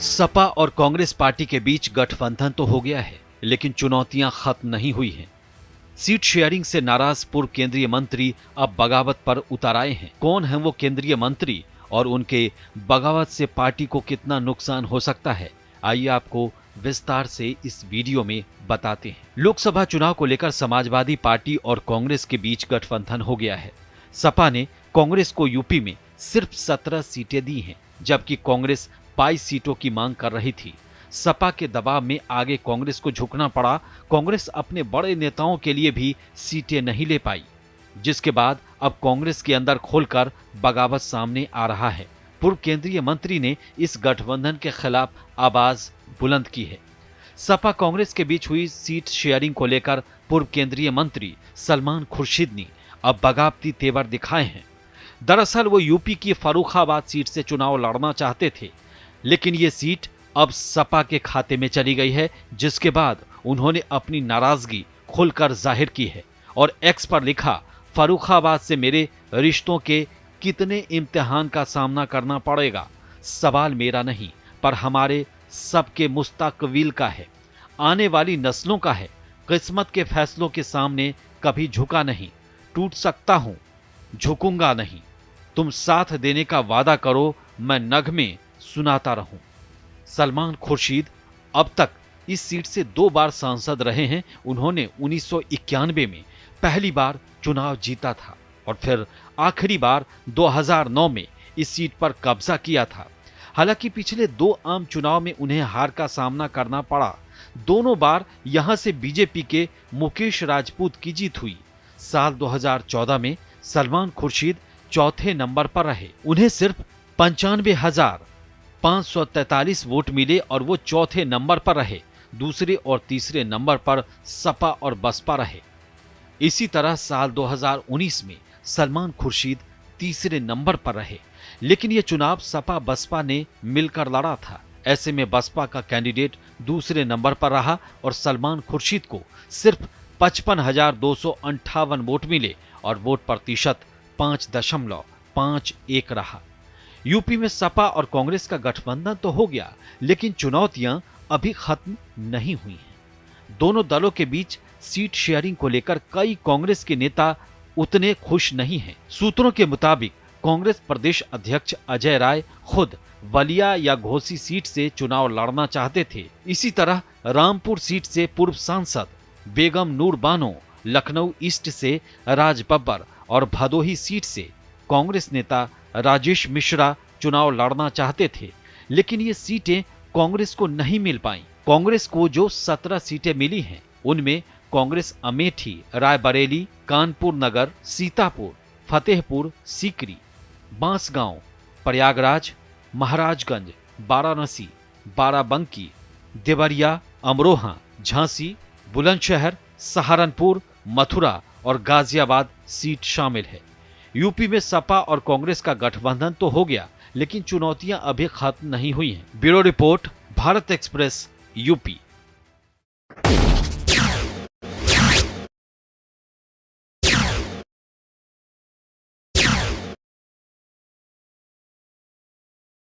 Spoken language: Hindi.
सपा और कांग्रेस पार्टी के बीच गठबंधन तो हो गया है, लेकिन चुनौतियां खत्म नहीं हुई हैं। सीट शेयरिंग से नाराज पूर्व केंद्रीय मंत्री अब बगावत पर उतर आए हैं। कौन है वो केंद्रीय मंत्री और उनके बगावत से पार्टी को कितना नुकसान हो सकता है, आइए आपको विस्तार से इस वीडियो में बताते हैं। लोकसभा चुनाव को लेकर समाजवादी पार्टी और कांग्रेस के बीच गठबंधन हो गया है। सपा ने कांग्रेस को यूपी में सिर्फ 17 सीटें दी हैं, जबकि कांग्रेस 22 सीटों की मांग कर रही थी। सपा के दबाव में आगे कांग्रेस को झुकना पड़ा। कांग्रेस अपने बड़े नेताओं के लिए भी सीटें नहीं ले पाई, जिसके बाद अब कांग्रेस के अंदर खोलकर बगावत सामने आ रहा है। पूर्व केंद्रीय मंत्री ने इस गठबंधन के खिलाफ आवाज बुलंद की है। सपा कांग्रेस के बीच हुई सीट शेयरिंग को लेकर पूर्व केंद्रीय मंत्री सलमान खुर्शीद ने अब बगावती तेवर दिखाए हैं। दरअसल वो यूपी की फर्रुखाबाद सीट से चुनाव लड़ना चाहते थे, लेकिन ये सीट अब सपा के खाते में चली गई है, जिसके बाद उन्होंने अपनी नाराजगी खुलकर जाहिर की है और एक्स पर लिखा, फर्रुखाबाद से मेरे रिश्तों के कितने इम्तिहान का सामना करना पड़ेगा। सवाल मेरा नहीं, पर हमारे सबके मुस्तकबिल का है, आने वाली नस्लों का है। किस्मत के फैसलों के सामने कभी झुका नहीं, टूट सकता हूं, झुकूंगा नहीं। तुम साथ देने का वादा करो, मैं नगमे सुनाता रहूं। सलमान खुर्शीद अब तक इस सीट से 2 बार सांसद रहे हैं। उन्होंने 1991 में पहली बार चुनाव जीता था और फिर आखिरी बार 2009 में इस सीट पर कब्जा किया था। हालांकि पिछले 2 आम चुनाव में उन्हें हार का सामना करना पड़ा। दोनों बार यहां से बीजेपी के मुकेश राजपूत की जीत हुई। साल 2014 में सलमान खुर्शीद चौथे नंबर पर रहे। उन्हें सिर्फ 95,543 वोट मिले और वो चौथे नंबर पर रहे। दूसरे और तीसरे नंबर पर सपा और बसपा रहे। इसी तरह साल 2019 में सलमान खुर्शीद तीसरे नंबर पर रहे, लेकिन ये चुनाव सपा बसपा ने मिलकर लड़ा था। ऐसे में बसपा का कैंडिडेट दूसरे नंबर पर रहा और सलमान खुर्शीद को सिर्फ 55,258 वोट मिले और वोट प्रतिशत 5.51 रहा। यूपी में सपा और कांग्रेस का गठबंधन तो हो गया, लेकिन चुनौतियां अभी खत्म नहीं हुई हैं। दोनों दलों के बीच सीट शेयरिंग को लेकर कई कांग्रेस के नेता उतने खुश नहीं हैं। सूत्रों के मुताबिक कांग्रेस प्रदेश अध्यक्ष अजय राय खुद बलिया या घोसी सीट से चुनाव लड़ना चाहते थे। इसी तरह रामपुर सीट से पूर्व सांसद बेगम नूर बानो, लखनऊ ईस्ट से राज बब्बर और भदोही सीट से कांग्रेस नेता राजेश मिश्रा चुनाव लड़ना चाहते थे, लेकिन ये सीटें कांग्रेस को नहीं मिल पाईं। कांग्रेस को जो 17 सीटें मिली हैं, उनमें कांग्रेस अमेठी, रायबरेली, कानपुर नगर, सीतापुर, फतेहपुर सीकरी, बांसगांव, प्रयागराज, महाराजगंज, वाराणसी, बाराबंकी, देवरिया, अमरोहा, झांसी, बुलंदशहर, सहारनपुर, मथुरा और गाजियाबाद सीट शामिल है। यूपी में सपा और कांग्रेस का गठबंधन तो हो गया, लेकिन चुनौतियां अभी खत्म नहीं हुई हैं। Bureau report, Bharat express, UP.